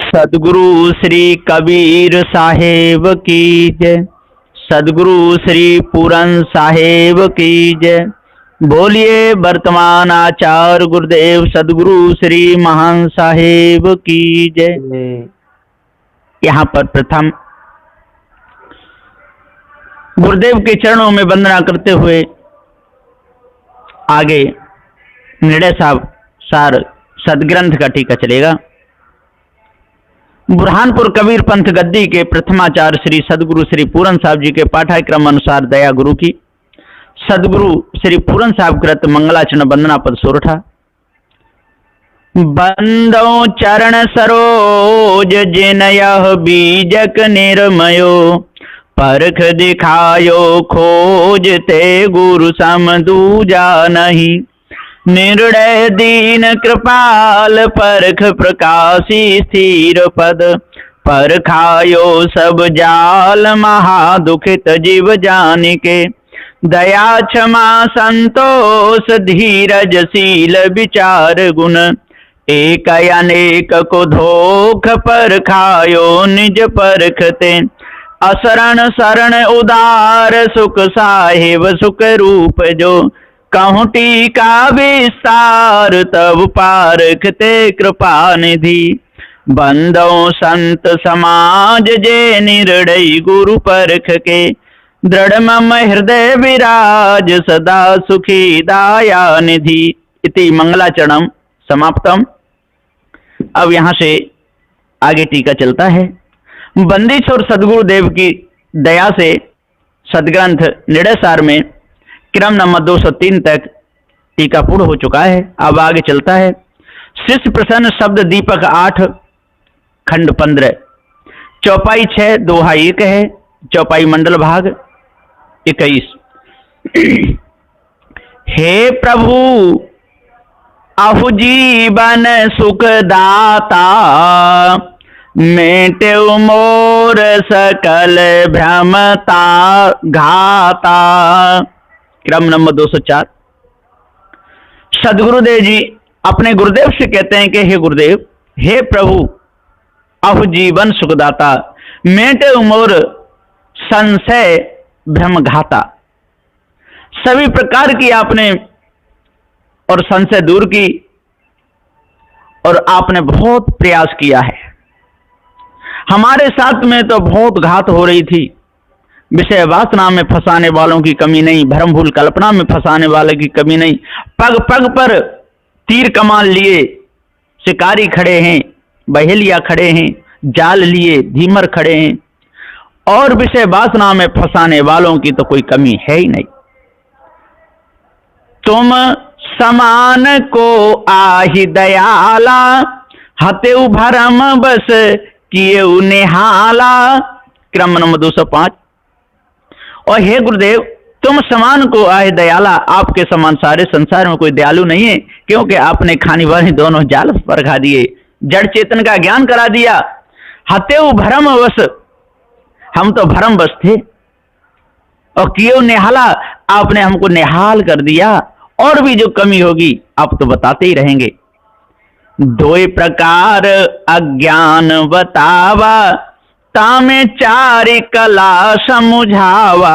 सदगुरु श्री कबीर साहेब की जय। सदगुरु श्री पूरन साहेब की जय। बोलिए वर्तमान आचार्य गुरुदेव सदगुरु श्री महान साहेब की जय। यहाँ पर प्रथम गुरुदेव के चरणों में वंदना करते हुए आगे निर्णय साहब सार सदग्रंथ का टीका चलेगा। बुरहानपुर कबीर पंथ गद्दी के प्रथमाचार्य श्री सदगुरु श्री पूरन साहब जी के पाठ्यक्रम अनुसार दया गुरु की सदगुरु श्री पूरन साहब कृत मंगलाचरण वंदना पद सोरठा। बंदो चरण सरोज जिनयह बीजक निर्मयो परख दिखायो खोज ते गुरु सम दूजा नहीं। निर्णय दीन कृपाल परख प्रकाशी स्थिर पद परखायो सब जाल महादुखित जीव जानिके। दया क्षमा संतोष धीरज शील विचार गुण एक अनेक को धोख परखायो निज परखते। असरण शरण उदार सुख साहेब सुख रूप जो कहूँ टीका विस्तार तब पारखते कृपा निधि। बंदो संत समाज जे निर्णय गुरु परख के दृढ़ मम हृदय विराज सदा सुखी दाया निधि। इति मंगलाचरणम समाप्तम। अब यहाँ से आगे टीका चलता है। बंदीछोर सदगुरुदेव की दया से सदग्रंथ निर्णय सार में क्रम नंबर 203 तक टीका पूर्ण हो चुका है। अब आगे चलता है। शिष्य प्रसन्न शब्द दीपक 8 खंड 15 चौपाई 6 दोहा 1 है। चौपाई मंडल भाग 21। हे प्रभु अहु जीवन सुख दाता मेटे मोर सकल भ्रमता घाता। क्रम नंबर 204। सदगुरुदेव जी अपने गुरुदेव से कहते हैं कि हे गुरुदेव, हे प्रभु अहु जीवन सुखदाता मेटे मोर संशय भ्रमघाता। सभी प्रकार की आपने और संशय दूर की और आपने बहुत प्रयास किया है। हमारे साथ में तो बहुत घात हो रही थी। विषय वासना में फंसाने वालों की कमी नहीं, भ्रम भूल कल्पना में फंसाने वाले की कमी नहीं। पग पग पर तीर कमान लिए शिकारी खड़े हैं, बहेलिया खड़े हैं, जाल लिए धीमर खड़े हैं और विषय वासना में फंसाने वालों की तो कोई कमी है ही नहीं। तुम समान को आहि दयाला हतेउ भरम बस किए निहाला। क्रम नंबर 205। और हे गुरुदेव तुम समान को आए दयाला, आपके समान सारे संसार में कोई दयालु नहीं है, क्योंकि आपने खानी वाली दोनों जाल पर खा दिए, जड़ चेतन का ज्ञान करा दिया। हतेउ भरम वश, हम तो भरम बस थे, और कियो निहाला, आपने हमको निहाल कर दिया। और भी जो कमी होगी आप तो बताते ही रहेंगे। दो प्रकार अज्ञान बतावा तामे चारि कला समुझावा।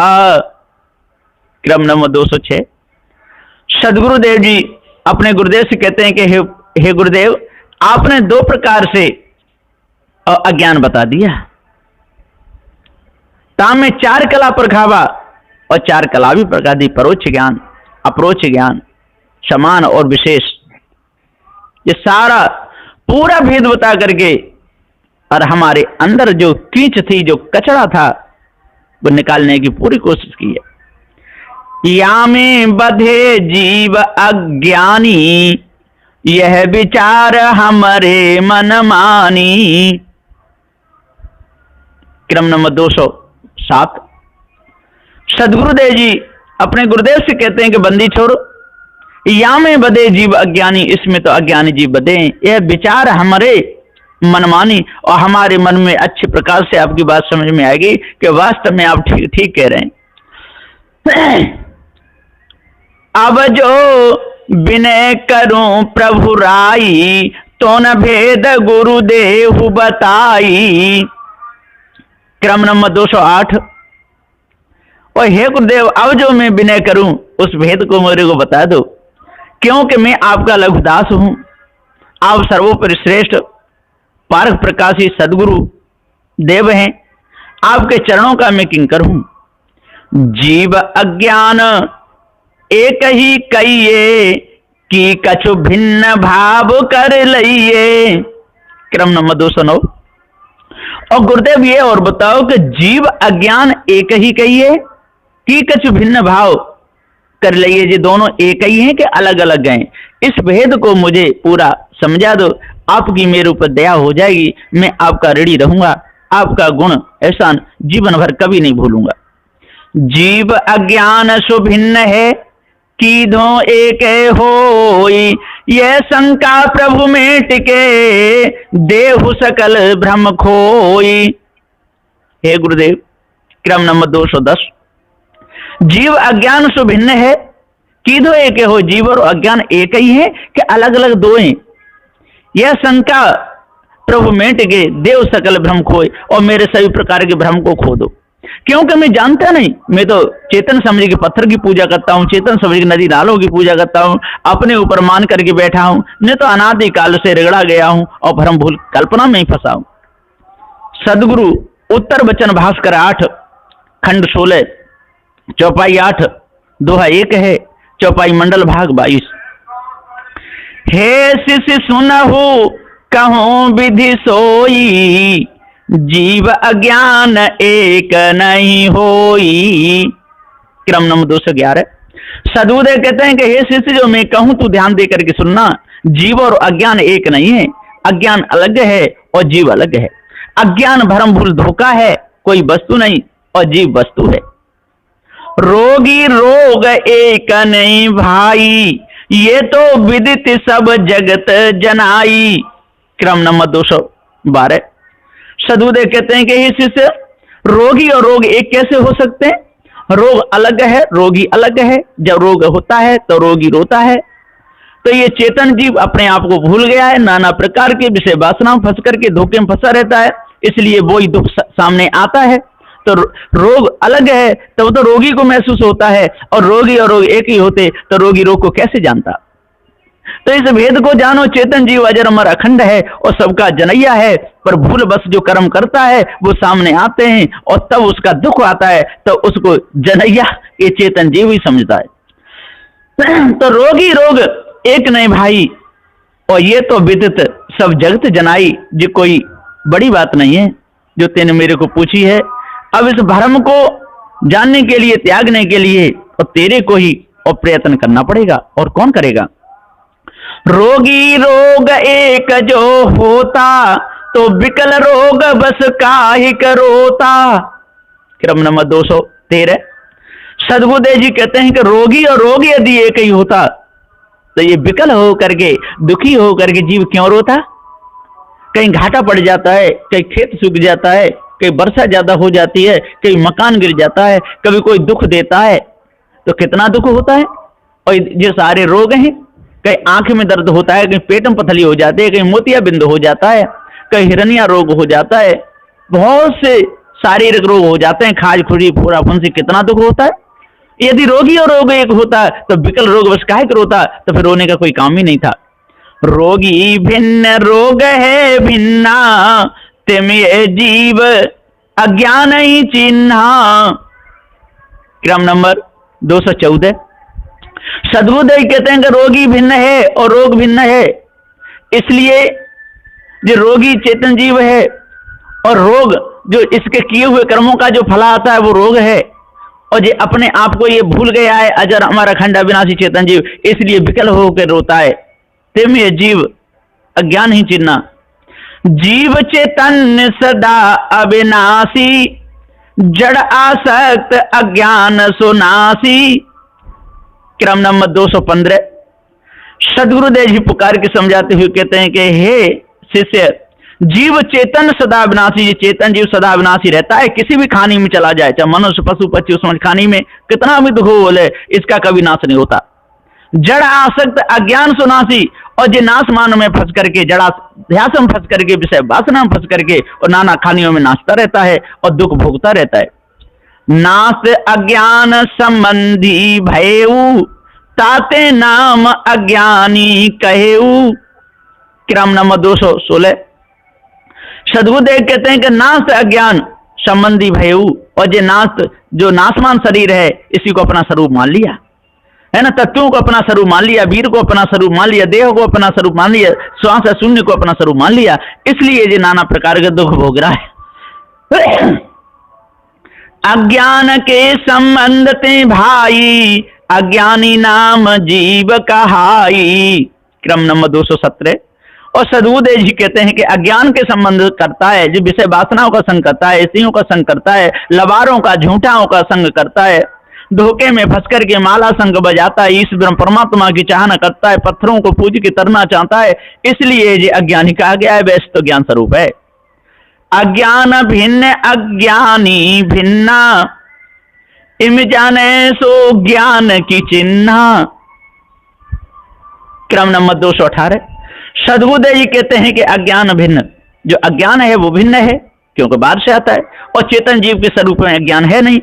क्रम नंबर 206। सदगुरुदेव जी अपने गुरुदेव से कहते हैं कि हे गुरुदेव, आपने दो प्रकार से अज्ञान बता दिया। तामे चार कला पर खावा, और चार कला भी प्रकार दी, परोक्ष ज्ञान, अप्रोक्ष ज्ञान, समान और विशेष। ये सारा पूरा भेद बता करके और हमारे अंदर जो कीच थी, जो कचरा था, वो निकालने की पूरी कोशिश की है। या में बधे जीव अज्ञानी यह विचार हमारे मन मानी। क्रम नंबर 207। सदगुरुदेव जी अपने गुरुदेव से कहते हैं कि बंदी छोड़, या में बधे जीव अज्ञानी, इसमें तो अज्ञानी जीव बधे। यह विचार हमारे मनमानी, और हमारे मन में अच्छे प्रकार से आपकी बात समझ में आएगी कि वास्तव में आप ठीक कह रहे हैं। अब जो विनय करूं प्रभु राई तो न भेद गुरुदेव बताई। क्रम नंबर 208। और हे गुरुदेव, अब जो मैं विनय करूं उस भेद को मेरे को बता दो, क्योंकि मैं आपका लघुदास हूं। आप सर्वोपरि श्रेष्ठ पारक प्रकाशी सदगुरु देव हैं, आपके चरणों का मैं किंकर हूं। जीव अज्ञान एक ही कहिए कि कछु भिन्न भाव कर लइए। क्रम नंबर 209। और गुरुदेव ये और बताओ कि जीव अज्ञान एक ही कहिए कि कछु भिन्न भाव कर लइए, ये दोनों एक ही हैं कि अलग अलग हैं? इस भेद को मुझे पूरा समझा दो, आपकी मेरे ऊपर दया हो जाएगी, मैं आपका ऋणी रहूंगा, आपका गुण एहसान जीवन भर कभी नहीं भूलूंगा। जीव अज्ञान सुभिन्न है कीधो एक होई, यह शंका प्रभु में टिके देहु सकल भ्रम खोई। हे गुरुदेव, क्रम नंबर 210। जीव अज्ञान सुभिन्न है कीधो एक हो, जीव और अज्ञान एक ही है कि अलग अलग दो हैं? यह शंका प्रभु में टिके देव सकल भ्रम खोए, और मेरे सभी प्रकार के भ्रम को खो दो, क्योंकि मैं जानता नहीं, मैं तो चेतन समझ के पत्थर की पूजा करता हूँ, चेतन समझ के नदी नालों की पूजा करता हूँ, अपने ऊपर मान करके बैठा हूँ, मैं तो अनादि काल से रगड़ा गया हूँ और भ्रम भूल कल्पना में ही फंसा हूँ। सदगुरु उत्तर वचन भास्कर 8 खंड 16 चौपाई 8 दोहा 1 है, चौपाई मंडल भाग 22। हे शिष्य सुनहु कहूं विधि सोई, जीव अज्ञान एक नहीं होई। क्रम नंबर 211। सदगुरुदेव कहते हैं कि हे शिष्य, जो मैं कहूं तू ध्यान दे करके सुनना, जीव और अज्ञान एक नहीं है, अज्ञान अलग है और जीव अलग है। अज्ञान भ्रम भूल धोखा है, कोई वस्तु नहीं, और जीव वस्तु है। रोगी रोग एक नहीं भाई, ये तो विदित सब जगत जनाई। क्रम नंबर 212। सदगुरुदेव कहते हैं कि हे शिष्य, रोगी और रोग एक कैसे हो सकते हैं? रोग अलग है, रोगी अलग है। जब रोग होता है तो रोगी रोता है। तो ये चेतन जीव अपने आप को भूल गया है, नाना प्रकार के विषय वासना में फंस करके धोखे में फंसा रहता है, इसलिए वही दुख सामने आता है। तो रोग अलग है तब तो रोगी को महसूस होता है, और रोगी और रोग एक ही होते तो रोगी रोग को कैसे जानता? तो इस भेद को जानो, चेतन जीव अजर अमर अखंड है और सबका जनैया है, पर भूल बस जो कर्म करता है वो सामने आते हैं, और तब उसका दुख आता है तो उसको जनैया ये चेतन जीव ही समझता है। तो रोगी रोग एक नहीं भाई, और ये तो विदित सब जगत जनाई। जो कोई बड़ी बात नहीं है जो तेने मेरे को पूछी है। अब इस भ्रम को जानने के लिए, त्यागने के लिए और तेरे को ही और प्रयत्न करना पड़ेगा, और कौन करेगा? रोगी रोग एक जो होता, तो विकल रोग बस काहे करोता। क्रम नंबर 213। सदगुरुदेव जी कहते हैं कि रोगी और रोग यदि एक ही होता तो ये विकल हो करके, दुखी हो करके जीव क्यों रोता? कहीं घाटा पड़ जाता है, कहीं खेत सूख जाता है, कहीं वर्षा ज्यादा हो जाती है, कहीं मकान गिर जाता है, कभी कोई दुख देता है तो कितना दुख होता है। और ये सारे रोग हैं, कहीं आंख में दर्द होता है, कहीं पेट में पथरी हो जाती है, कहीं मोतिया बिंद हो जाता है, कहीं हिरनिया रोग हो जाता है, बहुत से शारीरिक रोग हो जाते हैं, खाज खुरी फोड़ा फुंसी, कितना दुख होता है। यदि रोगी और रोग एक होता तो विकल रोग बस काहे कर रोता, तो फिर रोने का कोई काम ही नहीं था। रोगी भिन्न रोग है भिन्ना, तिम ये जीव अज्ञान ही चिन्हा। क्रम नंबर 214। सदगुरुदेव कहते हैं कि रोगी भिन्न है और रोग भिन्न है, इसलिए जो रोगी चेतन जीव है, और रोग जो इसके किए हुए कर्मों का जो फला आता है वो रोग है, और ये अपने आप को ये भूल गया है अजर अमर अखंड अविनाशी चेतन जीव, इसलिए विकल होकर रोता है। तिम ये जीव अज्ञान ही चिन्हा। जीव चेतन सदा अविनाशी, जड़ आसक्त अज्ञान सुनासी। क्रम नंबर 215। सदगुरुदेव जी पुकार के समझाते हुए कहते हैं कि हे शिष्य, जीव चेतन सदा अविनाशी, चेतन जीव सदा अविनाशी रहता है, किसी भी खानी में चला जाए, चाहे मनुष्य पशु पक्षी, उस खानी में कितना भी दुख बोले, इसका कभी नाश नहीं होता। जड़ आसक्त अज्ञान सुनासी, और जे नाश मान में फंस करके, जड़ाध्यास में फंस करके, विषय वासना में फंस करके और नाना खानियों में नाचता रहता है और दुख भोगता रहता है। नाश अज्ञान संबंधी भयऊ, ताते नाम अज्ञानी कहेऊ। क्रम नंबर 216। सद्गुरुदेव कहते हैं कि नाश अज्ञान संबंधी भयऊ, और जो नाशमान शरीर है इसी को अपना स्वरूप मान लिया है ना, तत्वों को अपना स्वरूप मान लिया, वीर को अपना स्वरूप मान लिया, देह को अपना स्वरूप मान लिया, श्वास शून्य को अपना स्वरूप मान लिया, इसलिए ये नाना प्रकार के दुख भोग रहा है। अज्ञान के संबंध ते भाई, अज्ञानी नाम जीव कहाई। क्रम नंबर 217। और सद्गुरुदेव जी कहते हैं कि अज्ञान के संबंध करता है, जो विषय वासनाओं का संग करता है, स्त्रियों का संग करता है, लबारों का झूठाओं का संग करता है, धोखे में फंस करके माला संग बजाता है, ईश्वर परमात्मा की चाहना करता है, पत्थरों को पूज के तरना चाहता है, इसलिए ये अज्ञानी कहा गया है। वैसे तो ज्ञान स्वरूप है। अज्ञान भिन्न अज्ञानी भिन्ना, इम जाने सो ज्ञान की चिन्ह। क्रम नंबर 218। सद्गुरुदेव जी कहते हैं कि अज्ञान भिन्न, जो अज्ञान है वो भिन्न है, क्योंकि बाहर से आता है, और चेतन जीव के स्वरूप में अज्ञान है नहीं,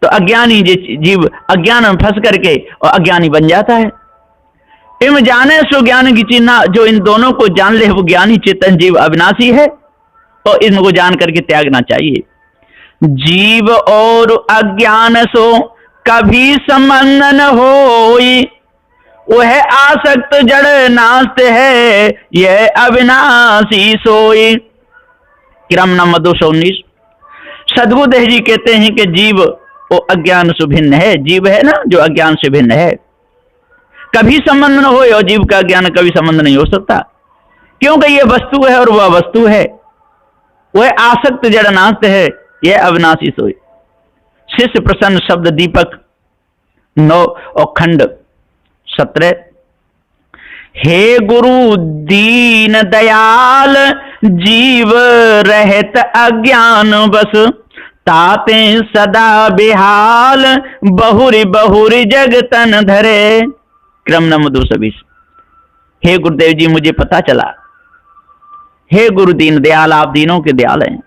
तो अज्ञानी जीव अज्ञान में फंस करके और अज्ञानी बन जाता है। इम जाने सो ज्ञान की चिन्ह, जो इन दोनों को जान ले वो ज्ञानी चेतन जीव अविनाशी है, तो इनको जान करके त्यागना चाहिए। जीव और अज्ञान सो कभी संबंध न होई, वह आसक्त जड़ नास्त है, यह अविनाशी सोई। क्रम नंबर 219। सद्गुरुदेव जी कहते हैं कि जीव वो अज्ञान से भिन्न है, जीव है ना जो अज्ञान से भिन्न है, कभी संबंध न हो, और जीव का ज्ञान कभी संबंध नहीं हो सकता, क्योंकि ये वस्तु है और वह वस्तु है, वह आसक्त जड़ नास्त है, यह अविनाशी सोई। शिष्य प्रसन्न शब्द दीपक 9 और खंड 17। हे गुरु दीन दयाल, जीव रहत अज्ञान बस, ताते सदा बेहाल, बहुरी बहुरी जग तन धरे। क्रम नंबर 220। हे गुरुदेव जी मुझे पता चला, हे गुरु दीन दयाल, आप दीनों के दयाल हैं।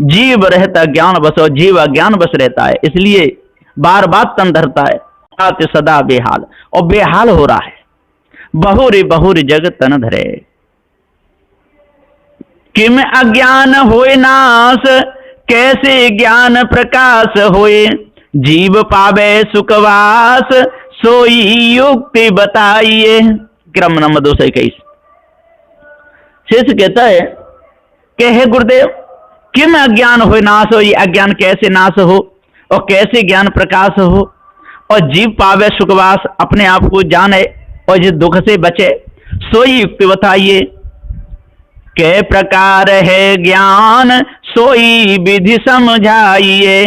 जीव रहता ज्ञान बस, और जीव अज्ञान बस रहता है, इसलिए बार बार तन धरता है, ताते सदा बेहाल, और बेहाल हो रहा है। बहुरी बहुरी जग तन धरे, किम अज्ञान होए नाश, कैसे ज्ञान प्रकाश होए, जीव पावे सुखवास, सोई युक्ति बताइए। क्रम नंबर 221। शेष कहता है कि हे गुरुदेव, किम अज्ञान होए नाश हो, ये अज्ञान कैसे नाश हो और कैसे ज्ञान प्रकाश हो, और जीव पावे सुखवास, अपने आप को जाने और जिस दुख से बचे, सोई युक्ति बताइए। कै प्रकार है ज्ञान, सोई विधि समझाइए,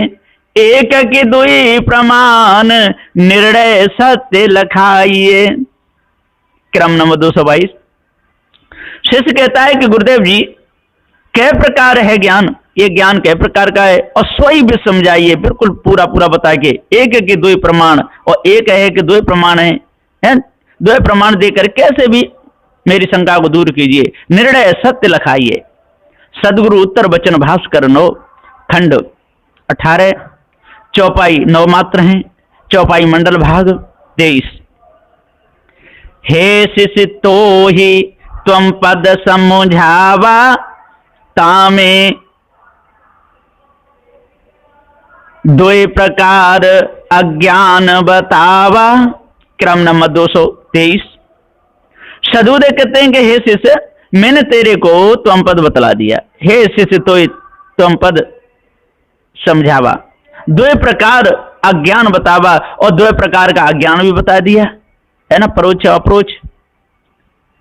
एक के दुई प्रमाण, निर्णय सत्य लखाइए। क्रम नंबर 222। शिष्य कहता है कि गुरुदेव जी कै प्रकार है ज्ञान, ये ज्ञान कै प्रकार का है, और सोई भी समझाइए, बिल्कुल पूरा पूरा बता के, एक के दुई प्रमाण, और एक है कि दुई प्रमाण है, दो प्रमाण देकर कैसे भी मेरी शंका को दूर कीजिए, निर्णय सत्य लखाइए। सदगुरु उत्तर वचन भास्कर 9 खंड 18। चौपाई 9 मात्र हैं, चौपाई मंडल भाग 23। हे शिष्य तो ही त्वम पद समझावा, तामे दो प्रकार अज्ञान बतावा। क्रम नंबर 223। सदगुरुदेव कहते हैं कि हे शिष्य, मैंने तेरे को त्वम पद बतला दिया, हे शिष्य तो त्वम पद समझावा, दो प्रकार अज्ञान बतावा, और दो प्रकार का अज्ञान भी बता दिया है ना, परोक्ष अप्रोच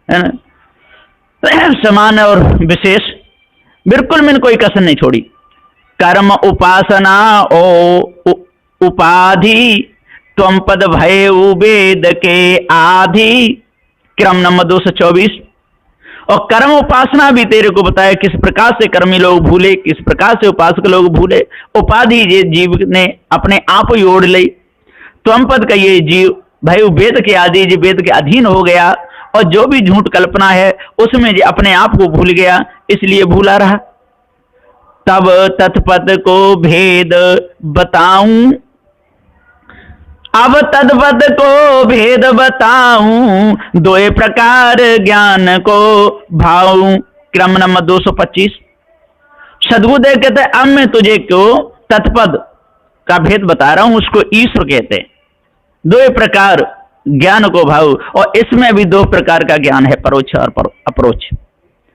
है ना, समान और विशेष, बिल्कुल मैंने कोई कसर नहीं छोड़ी। कर्म उपासना ओ उपाधि, त्वम पद भय वेद के आधि। क्रम नंबर 224। और कर्म उपासना भी तेरे को बताया, किस प्रकार से कर्मी लोग भूले, किस प्रकार से उपासक लोग भूले। उपाधि ये जीव ने अपने आप ही ओढ़ ली। त्वम पद का ये जीव भाई वो वेद के आदि जी वेद के अधीन हो गया, और जो भी झूठ कल्पना है उसमें जी अपने आप को भूल गया, इसलिए भूला रहा। तब तत्पद को भेद बताऊं, अब तत्पद को भेद बताऊं, दो प्रकार ज्ञान को भाऊं। क्रम नंबर 225। सद्गुरुदेव कहते हैं अब मैं तुझे क्यों तत्पद का भेद बता रहा हूं, उसको ईश्वर कहते हैं। दो प्रकार ज्ञान को भाव, और इसमें भी दो प्रकार का ज्ञान है, परोक्ष और अपरोक्ष,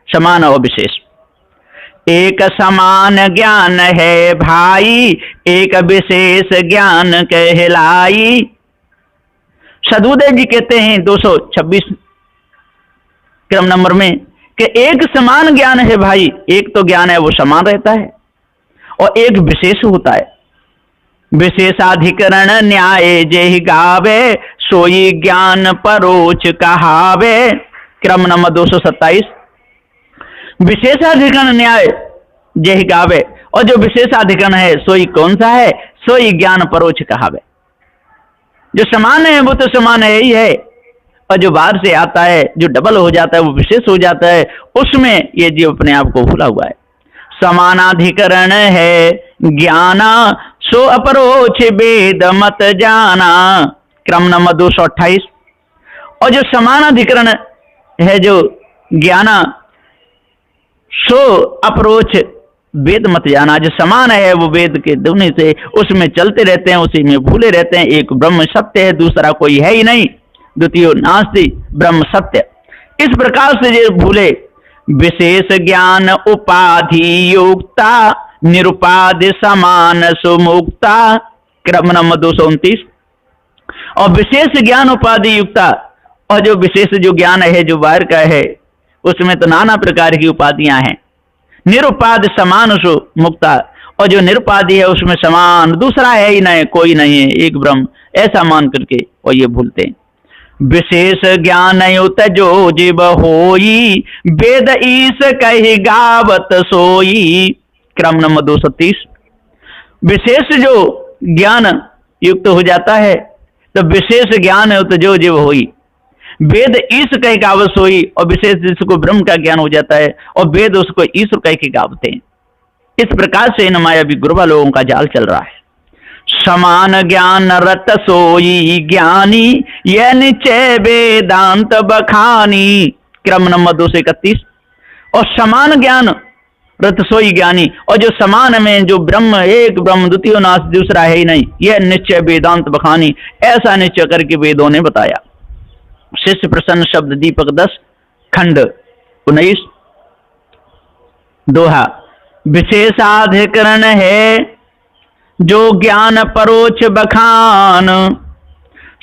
समान और विशेष। एक समान ज्ञान है भाई, एक विशेष ज्ञान कहलाई। सद्गुरुदेव जी कहते हैं 226 क्रम नंबर में कि एक समान ज्ञान है भाई, एक तो ज्ञान है वो समान रहता है, और एक विशेष होता है। विशेषाधिकरण न्याय जेहि गावे, सोई ज्ञान परोक्ष कहावे। क्रम नंबर 227। विशेषाधिकरण न्याय जेहि गावे, और जो विशेषाधिकरण है सोई कौन सा है, सोई ज्ञान परोक्ष कहावे। जो समान है वो तो समान है ही है, और जो बाहर से आता है जो डबल हो जाता है वो विशेष हो जाता है, उसमें ये जीव अपने आप को भूला हुआ है। समानाधिकरण है ज्ञाना, सो अपरोक्ष वेद मत जाना। क्रम नंबर 228। और जो समानाधिकरण है जो ज्ञाना, सो अपरोक्ष वेद मत जाना। जो समान है वो वेद के दोनों से उसमें चलते रहते हैं, उसी में भूले रहते हैं। एक ब्रह्म सत्य है, दूसरा कोई है ही नहीं, द्वितीय नास्ति ब्रह्म सत्य। इस प्रकार से जो भूले, विशेष ज्ञान उपाधि युक्ता, निरुपाधि समान सुमुक्ता। क्रम नंबर 229। और विशेष ज्ञान उपाधि युक्ता, और जो विशेष जो ज्ञान है जो बाहर का है उसमें तो नाना प्रकार की उपाधियां हैं। निरुपाधि समान सुमुक्ता, और जो निरुपाधि है उसमें समान दूसरा है ही नहीं, कोई नहीं है, एक ब्रह्म, ऐसा मान करके और ये भूलते हैं। विशेष ज्ञान युत जो जीव होई, वेद ईश कहि गावत सोई। क्रम नंबर 230। विशेष जो ज्ञान युक्त हो जाता है तो विशेष ज्ञान युत जो जीव होई, वेद ईश कहि गावत सोई, और विशेष जिसको ब्रह्म का ज्ञान हो जाता है और वेद उसको ईश्वर कह के गावते हैं। इस प्रकार से इन मायावी गुरुवा लोगों का जाल चल रहा है। समान ज्ञान रत सोई ज्ञानी, यह निश्चय वेदांत बखानी। क्रम नंबर 231। और समान ज्ञान रत सोई ज्ञानी, और जो समान में जो ब्रह्म एक ब्रह्म द्वितीय नाश दूसरा है ही नहीं, यह निश्चय वेदांत बखानी, ऐसा निश्चय करके वेदों ने बताया। शिष्य प्रसन्न शब्द दीपक 10 खंड 19 दोहा। विशेषाधिकरण है जो ज्ञान परोक्ष बखान,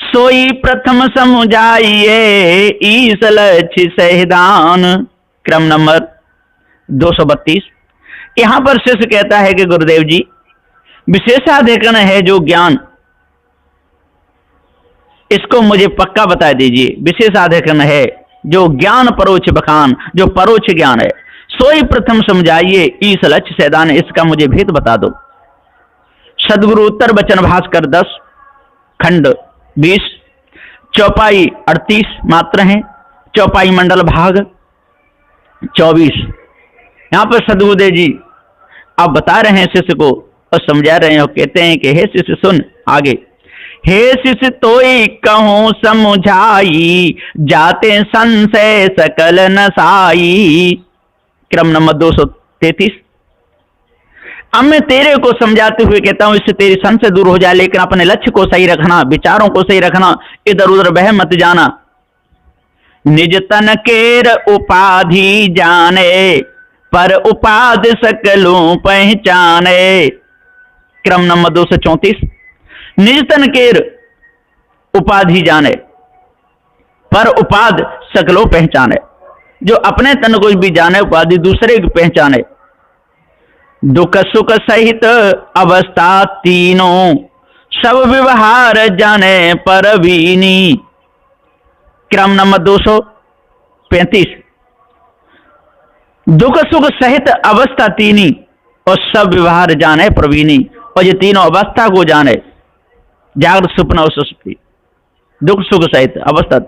सोई प्रथम समुझाइए ईश लक्ष्य सहदान। क्रम नंबर 232। यहां पर शिष्य कहता है कि गुरुदेव जी, विशेषाधिकरण है जो ज्ञान, इसको मुझे पक्का बता दीजिए। विशेषाधिकरण है जो ज्ञान परोक्ष बखान, जो परोक्ष ज्ञान है, सोई प्रथम समझाइए ईश लक्ष्य सहदान, इसका मुझे भेद बता दो। सदगुरु उत्तर वचन भास्कर 10 खंड 20 चौपाई 38 मात्र हैं, चौपाई मंडल भाग 24। यहां पर सदगुरुदेव जी आप बता रहे हैं शिष्य को और समझा रहे हैं, और कहते हैं कि हे शिष्य सुन आगे। हे शिष्य तोई कहूं समझाई, जाते संशय सकल नसाई। क्रम नंबर 233। अब मैं तेरे को समझाते हुए कहता हूं, इससे तेरी संशय दूर हो जाए, लेकिन अपने लक्ष्य को सही रखना, विचारों को सही रखना, इधर उधर बह मत जाना। निज तन केर उपाधि जाने, पर उपाधि सकलों पहचाने। क्रम नंबर 234। निज तन केर उपाधि जाने, पर उपाधि सकलों पहचाने। जो अपने तन को भी जाने, उपाधि दूसरे की पहचाने। दुख सुख सहित अवस्था तीनों, सब व्यवहार जाने परवीनी। क्रम नंबर 235। दुख सुख सहित अवस्था तीनी, और सब व्यवहार जाने प्रवीणी, और ये तीनों अवस्था को जाने, जागृत स्वप्न और सुषुप्ति। दुख सुख सहित अवस्था,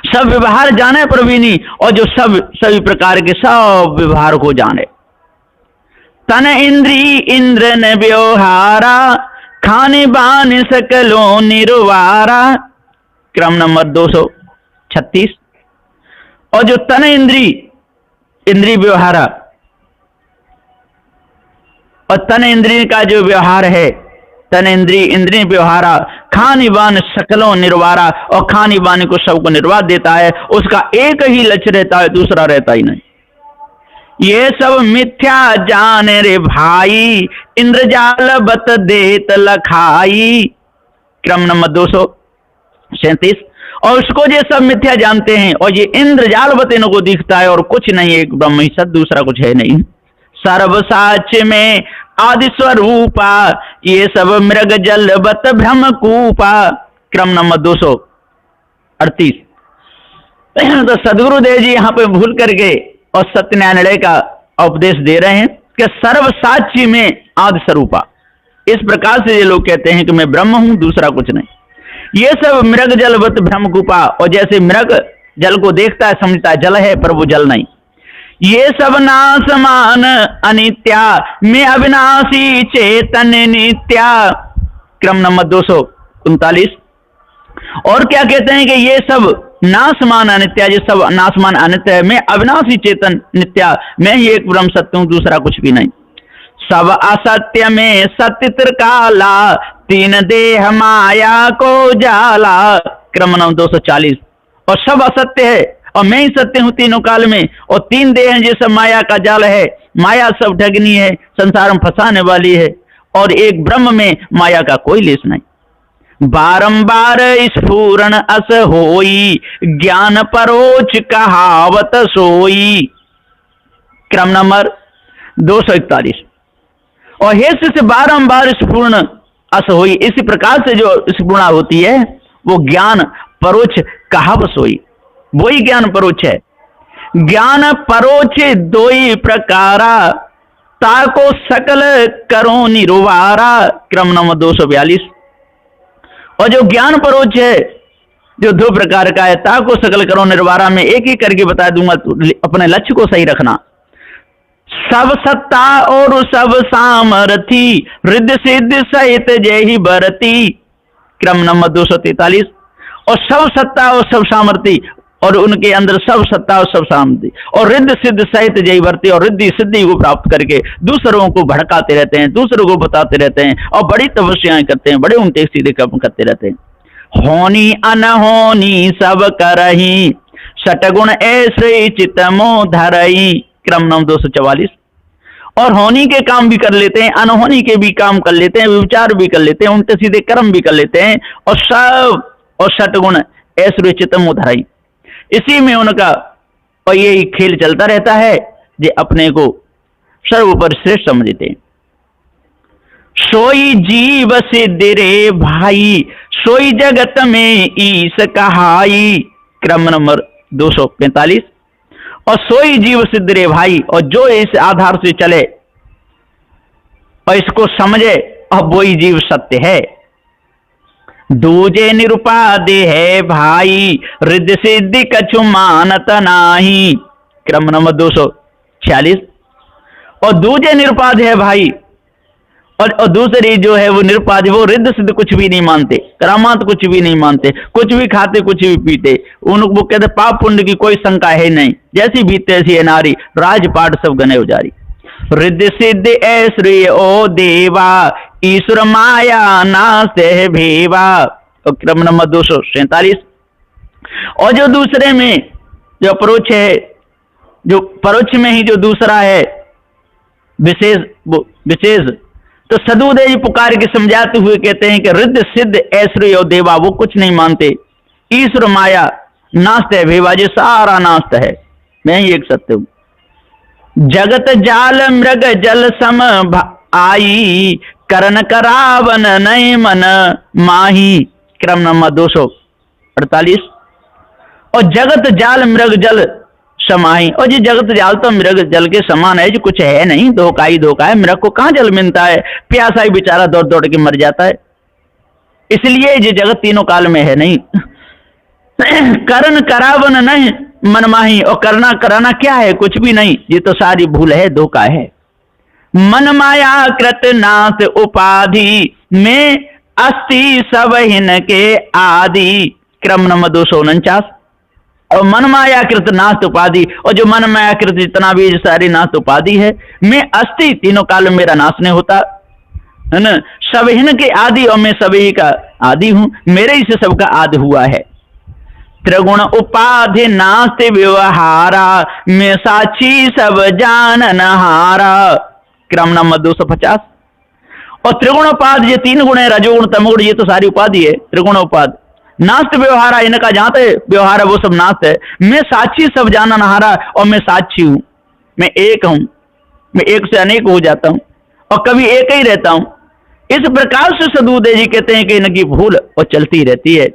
सब व्यवहार जाने पर भी नहीं, और जो सभी प्रकार के सब व्यवहार को जाने। तन इंद्री इंद्र न व्यवहारा, खाने बान सकलो निर्वारा। क्रम नंबर 236। और जो तन इंद्री व्यवहारा, और तन इंद्रिय का जो व्यवहार है, तन इंद्रिय व्यवहारा, खानी बान सकलों निर्वारा, और खानी बान को सबको निर्वाह देता है, उसका एक ही लक्ष्य रहता है, दूसरा रहता ही नहीं। ये सब मिथ्या जान रे भाई, इंद्रजाल बत देत लखाई। क्रम नंबर 237। और उसको ये सब मिथ्या जानते हैं, और ये इंद्रजाल बत इनको दिखता है, और कुछ नहीं, एक ब्रह्म ही सत, दूसरा कुछ है नहीं। सर्व साच में आदि स्वरूपा, ये सब मृग जल बत भ्रम कूपा। क्रम नंबर 238। तो सदगुरुदेव जी यहाँ पे भूल करके और सत्यनारायण का उपदेश दे रहे हैं कि सर्व साक्षी में आदि स्वरूपा। इस प्रकार से ये लोग कहते हैं कि मैं ब्रह्म हूं, दूसरा कुछ नहीं। ये सब मृग जलवत ब्रह्मकूपा, और जैसे मृग जल को देखता है, समझता है जल है, पर वो जल नहीं। ये सब नासमान अनित्या, मैं अविनाशी चेतन नित्या। क्रम नंबर 239। और क्या कहते हैं कि ये सब नासमान अनित्या, ये सब नासमान अनित्य है, मैं अविनाशी चेतन नित्या, मैं ही एक ब्रह्म सत्य हूं, दूसरा कुछ भी नहीं। सब असत्य में सत्य त्रिकाला, तीन देह माया को जाला। क्रम नंबर 240। और सब असत्य है, और मैं ही सत्य हूं तीनों काल में, और तीन देह हैं, ये सब माया का जाल है। माया सब ठगनी है, संसार में फंसाने वाली है, और एक ब्रह्म में माया का कोई लेस नहीं। बारंबार स्फुरन अस होई, ज्ञान परोच कहावत सोई। क्रम नंबर 241। और हे शिष्य, बारंबार स्फुरन अस होई, इसी प्रकार से जो स्फुरणा होती है वो ज्ञान परोच कहावत सोई, वही ज्ञान परोच है। ज्ञान परोच दोई प्रकारा, ताको सकल करो निरुवारा। क्रम नंबर 242। और जो ज्ञान परोच है, जो दो प्रकार का है, ताको सकल करो निर्वारा, में एक ही करके बता दूंगा, अपने लक्ष्य को सही रखना। सब सत्ता और सब सामर्थी, रिद्ध सिद्ध सहित जय ही बरती। क्रम नंबर 243। और सब सत्ता और सब सामर्थी, और उनके अंदर सब सत्ता और सब सामर्थ्य, और रिद्ध सिद्ध सहित जय भरती, और रिद्धि सिद्धि को प्राप्त करके दूसरों को भड़काते रहते हैं, दूसरों को बताते रहते हैं, और बड़ी तपस्याएं करते हैं, बड़े उल्टे सीधे काम करते रहते हैं। होनी अनहोनी सब करही, सटगुण ऐसे चितमो धरई। क्रम नंबर 244। और होनी के काम भी कर लेते हैं, अनहोनी के भी काम कर लेते हैं, विचार भी कर लेते हैं, उल्टे सीधे कर्म भी कर लेते हैं, और सब और सटगुण ऐसे चितमो धरई, इसी में उनका और यही खेल चलता रहता है, जे अपने को सर्वोपर श्रेष्ठ समझते हैं। सोई जीव सिद्ध रे भाई, सोई जगत में ईस कहाई। क्रम नंबर 245। और सोई जीव सिद्ध रे भाई, और जो इस आधार से चले और इसको समझे, अब वही जीव सत्य है। दूजे निरुपादे है भाई, रिद्ध सिद्धि कछु मानत नाही। क्रम नंबर 246। और दूजे निरुपाद है भाई, और दूसरी जो है वो निरुपाद, वो रिद्ध सिद्ध कुछ भी नहीं मानते, करामात कुछ भी नहीं मानते, कुछ भी खाते कुछ भी पीते, उनको कहते पाप पुण्य की कोई शंका है नहीं, जैसी बीते ऐसी है नारी, राजपाट सब गने उजारी। रिद्ध सिद्ध ऐश्वर्य ओ देवा, ईश्वर माया नास्ते भेवा। और क्रम नंबर 247। और जो दूसरे में जो परोक्ष है, जो परोक्ष में ही जो दूसरा है विशेष, तो सदुदेव पुकार के समझाते हुए कहते हैं कि रिद्ध सिद्ध ऐश्वर्य और देवा वो कुछ नहीं मानते, ईश्वर माया नास्त है भेवा, जो सारा नास्त है, मैं ही एक सत्य हूं। जगत जाल मृग जल सम आई, करण करावन नय मन माही। क्रम नंबर 248। और जगत जाल मृग जल समाई, और ये जगत जाल तो मृग जल के समान है, जो कुछ है नहीं, धोखा ही धोखा है। मृग को कहां जल मिलता है, प्यासा ही बेचारा दौड़ दौड़ के मर जाता है। इसलिए ये जगत तीनों काल में है नहीं। करण करावन नहीं मन माही, और करना कराना क्या है? कुछ भी नहीं, ये तो सारी भूल है, धोखा है। मन माया कृत नाथ उपाधि में अस्ति सब हिन के आदि। क्रम नंबर 249। और मन माया कृत नाथ उपाधि, और जो मन माया कृत जितना भी सारी नाथ उपाधि है, मैं अस्ति तीनों काल में मेरा नाश नहीं होता है ना। सब हिन के आदि, और मैं सभी का आदि हूं, मेरे ही से सबका आदि हुआ है। त्रिगुण उपाधि नास्त व्यवहारा, मैं साक्षी सब जानन हारा। क्रम नंबर 250। और त्रिगुण उपाधि, ये तीन गुण है, रजोगुण तमोगुण, ये तो सारी उपाधि है। त्रिगुण उपाधि नास्त व्यवहारा, इनका जहां तक व्यवहार है वो सब नास्त है। मैं साक्षी सब जानन हारा, और मैं साक्षी हूं, मैं एक हूं, मैं एक से अनेक हो जाता हूं, और कभी एक ही रहता हूं। इस प्रकार से सदुदेव जी कहते हैं कि इनकी भूल और चलती रहती है।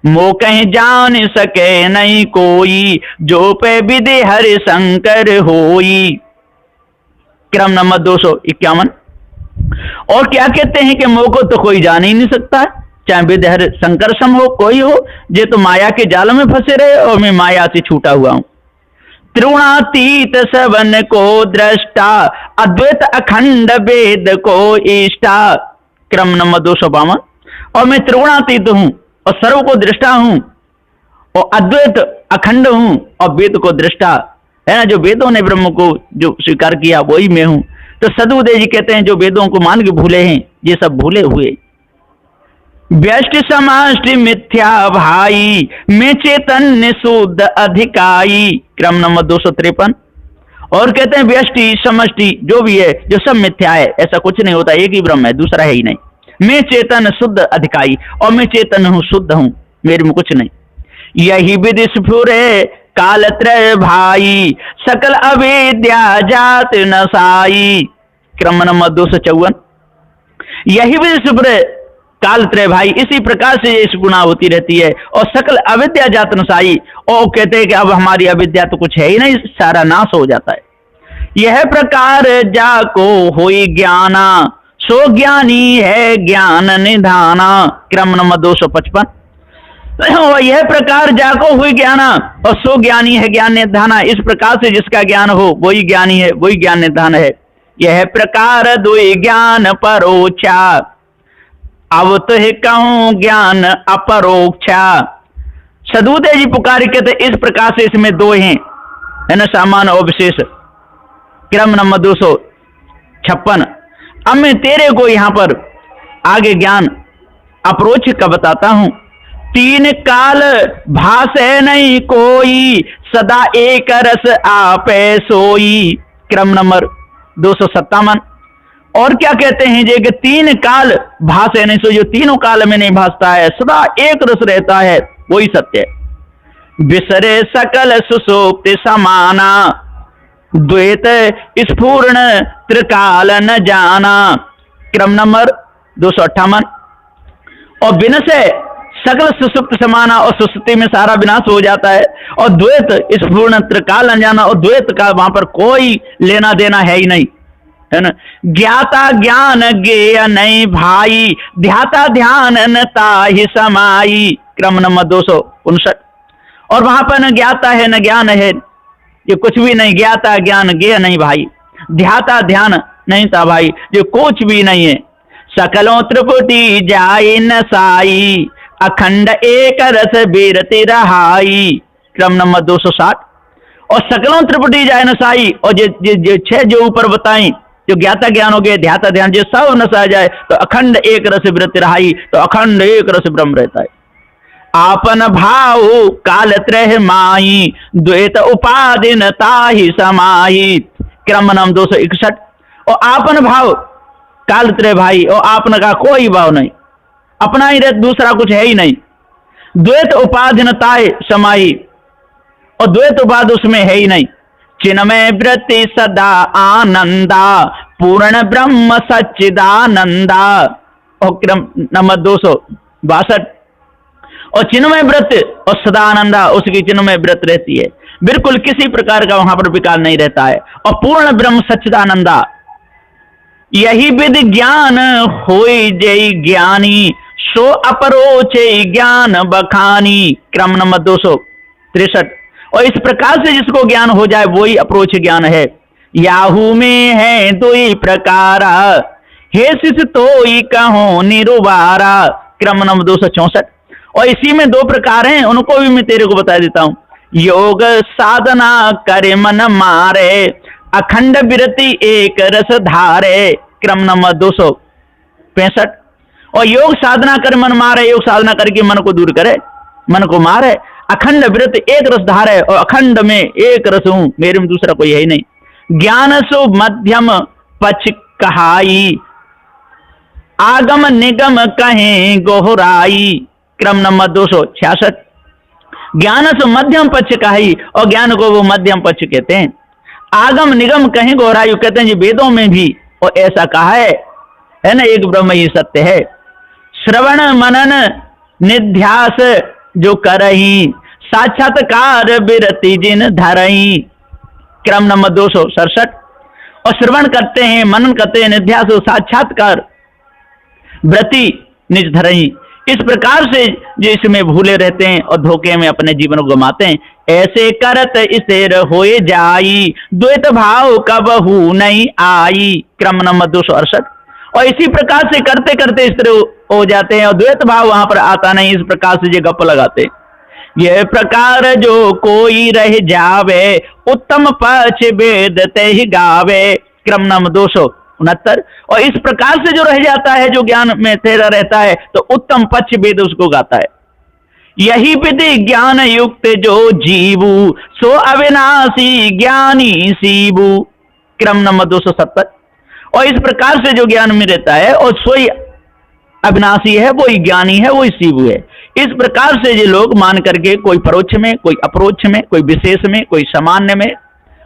मो कहीं जान सके नहीं कोई, जो पे विधि हरि शंकर होई। क्रम नंबर 251। और क्या कहते हैं कि मो को तो कोई जान ही नहीं सकता है, चाहे विधि हरि शंकर सम हो, कोई हो, ये तो माया के जाल में फंसे रहे, और मैं माया से छूटा हुआ हूं। त्रिगुणातीत सबन को दृष्टा, अद्वैत अखंड वेद को इष्टा। क्रम नंबर 252। और मैं त्रिगुणातीत हूं, और सर्व को दृष्टा हूं, और अद्वैत अखंड हूं, और वेद को दृष्टा है ना। जो वेदों ने ब्रह्म को जो स्वीकार किया वही मैं हूं। तो सदुदेव जी कहते हैं जो वेदों को मान के भूले हैं, ये सब भूले हुए। व्यष्टि समाष्टि मिथ्या भाई, मैं चैतन्य शुद्ध अधिकाई। क्रम नंबर 253। और कहते हैं व्यष्टि समष्टि जो भी है, जो सब मिथ्या है, ऐसा कुछ नहीं होता, एक ही ब्रह्म है, दूसरा है ही नहीं। मैं चेतन शुद्ध अधिकाई, और मैं चेतन हूं, शुद्ध हूं, मेरे में कुछ नहीं। यही विधि स्फुरे कालत्रय भाई, सकल अविद्या जात नसाई। क्रम नंबर 254। यही विधि स्फुरे कालत्रय भाई, इसी प्रकार से ये गुणा होती रहती है, और सकल अविद्या जात नसाई। और कहते हैं कि अब हमारी अविद्या तो कुछ है ही नहीं, सारा नाश हो जाता है। यह प्रकार जाको होई ज्ञाना, सो ज्ञानी है ज्ञान निधाना। क्रम नंबर 255। और यह प्रकार जाको हुई ज्ञाना, और सो ज्ञानी है ज्ञान निधाना। इस प्रकार से जिसका ज्ञान हो वही ज्ञानी है, वही ज्ञान निधान है। यह प्रकार दुई ज्ञान परोक्षा, अब तो है कहूं ज्ञान अपरोक्षा। सदुदेव जी पुकार कहते इस प्रकार से इसमें दो हैं, है ना, सामान्य और विशेष। क्रम नंबर 256। अब मैं तेरे को यहां पर आगे ज्ञान अप्रोच का बताता हूं। तीन काल भाषे नहीं कोई, सदा एक रस आपे सोई। क्रम नंबर 257। और क्या कहते हैं जे कि तीन काल भाषे नहीं सो, जो तीनों काल में नहीं भासता है, सदा एक रस रहता है, वही सत्य है। विसरे सकल सुसुप्ति समाना, द्वैत स्फूर्ण त्रिकाल न जाना। क्रम नंबर 258। और विनसे सकल सुसुप्त समाना, और सुसुप्ति में सारा विनाश हो जाता है। और द्वैत स्फूर्ण त्रिकाल न जाना, और द्वैत का वहां पर कोई लेना देना है ही नहीं, है ना। ज्ञाता ज्ञान ज्ञेय नहीं भाई, ध्याता ध्यान न ताहि समाई। क्रम नंबर 259। और वहां पर न ज्ञाता है न ज्ञान है, ये कुछ भी नहीं। ज्ञाता ज्ञान ज्ञेय नहीं भाई, ध्याता ध्यान नहीं था भाई, जो कुछ भी नहीं है। सकलों त्रिपुटी जाय न साई, अखंड एक रस बीरति रहाई। क्रम नंबर 260। और सकलों त्रिपुटी जाय न साई, और जो छह जो ऊपर बताई, जो ज्ञाता ज्ञान हो गए, ध्याता ध्यान, जो सब नसा जाए तो अखंड एक रस बीरति रहाई, तो अखंड एक रस ब्रह्म रहता है। आपन भाव काल त्रय माही, द्वैत उपाधि न ताहि समाही। क्रम नंबर 261। और आपन भाव काल त्रय भाई, और आपन का कोई भाव नहीं, अपना ही रहता, दूसरा कुछ है ही नहीं। द्वैत उपाधि न ताहि समाही, और द्वैत उपाधि उसमें है ही नहीं। चिन्मय वृत्ति सदा आनंदा, पूर्ण ब्रह्म सच्चिदानंदा। और क्रम नंबर 262। और चिन्मय व्रत और सदानंदा, उसकी चिन्मय व्रत रहती है, बिल्कुल किसी प्रकार का वहां पर विकार नहीं रहता है। और पूर्ण ब्रह्म सच्चिदानंदा, यही विधि ज्ञान होई जय ज्ञानी, सो अपरोचे ज्ञान बखानी। क्रम नंबर 263। और इस प्रकार से जिसको ज्ञान हो जाए वही अप्रोच ज्ञान है। याहू में है दो ही प्रकारा, हे शिष तो ही कहो निरुबारा। क्रम नंबर 264। और इसी में दो प्रकार हैं, उनको भी मैं तेरे को बता देता हूं। योग साधना करे मन मारे, अखंड विरति एक रस धारे। क्रम नंबर 265। और योग साधना कर मन मारे, योग साधना करके मन को दूर करे, मन को मारे। अखंड विरति एक रस धारे, और अखंड में एक रस हूं, मेरे में दूसरा कोई है ही नहीं। ज्ञान सो मध्यम पक्ष कहाई, आगम निगम कहें गोहराई। क्रम नंबर 266। ज्ञान सो मध्यम पक्ष कहाई, और ज्ञान को वो मध्यम पक्ष कहते हैं। आगम निगम कहें गोहराई, कहते हैं जी वेदों में भी और ऐसा कहा है ना, एक ब्रह्म ही सत्य है। श्रवण मनन निध्यास जो करही, साक्षात्कार विरति जिन धरही। क्रम नंबर 267। और श्रवण करते हैं, मनन करते हैं, निध्यास साक्षात्कार व्रति निज धरही। इस प्रकार से जो इसमें भूले रहते हैं और धोखे में अपने जीवन को गमाते हैं, ऐसे करत स्थिर होए जाई, द्वैत भाव कबहू नहीं आई। क्रम नंबर 268। और इसी प्रकार से करते करते स्थिर हो जाते हैं और द्वैत भाव वहां पर आता नहीं। इस प्रकार से ये गप लगाते, यह प्रकार जो कोई रह जावे, उत्तम पक्ष वेद ते ही गावे। क्रम नंबर 269। और इस प्रकार से जो रह जाता है, जो ज्ञान में ठहरा रहता है, तो उत्तम पक्ष वेद उसको गाता है। यही विधि ज्ञान युक्त जो जीवू, सो अविनाशी ज्ञानी सीबू। क्रम नंबर 270। और इस प्रकार से जो ज्ञान में रहता है और सोई अविनाशी है, वही ज्ञानी है, वही शिव है। इस प्रकार से ये लोग मान करके कोई परोक्ष में, कोई अप्रोक्ष में, कोई विशेष में, कोई सामान्य में,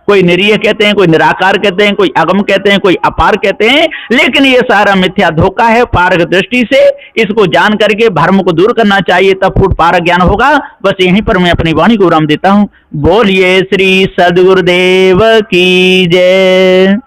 कोई निरीह कहते हैं, कोई निराकार कहते हैं, कोई अगम कहते हैं, कोई अपार कहते हैं। लेकिन ये सारा मिथ्या धोखा है पारक दृष्टि से। इसको जान करके भ्रम को दूर करना चाहिए, तब फूट पारक ज्ञान होगा। बस यहीं पर मैं अपनी वाणी को विराम देता हूं। बोलिए श्री सद्गुरुदेव की जय।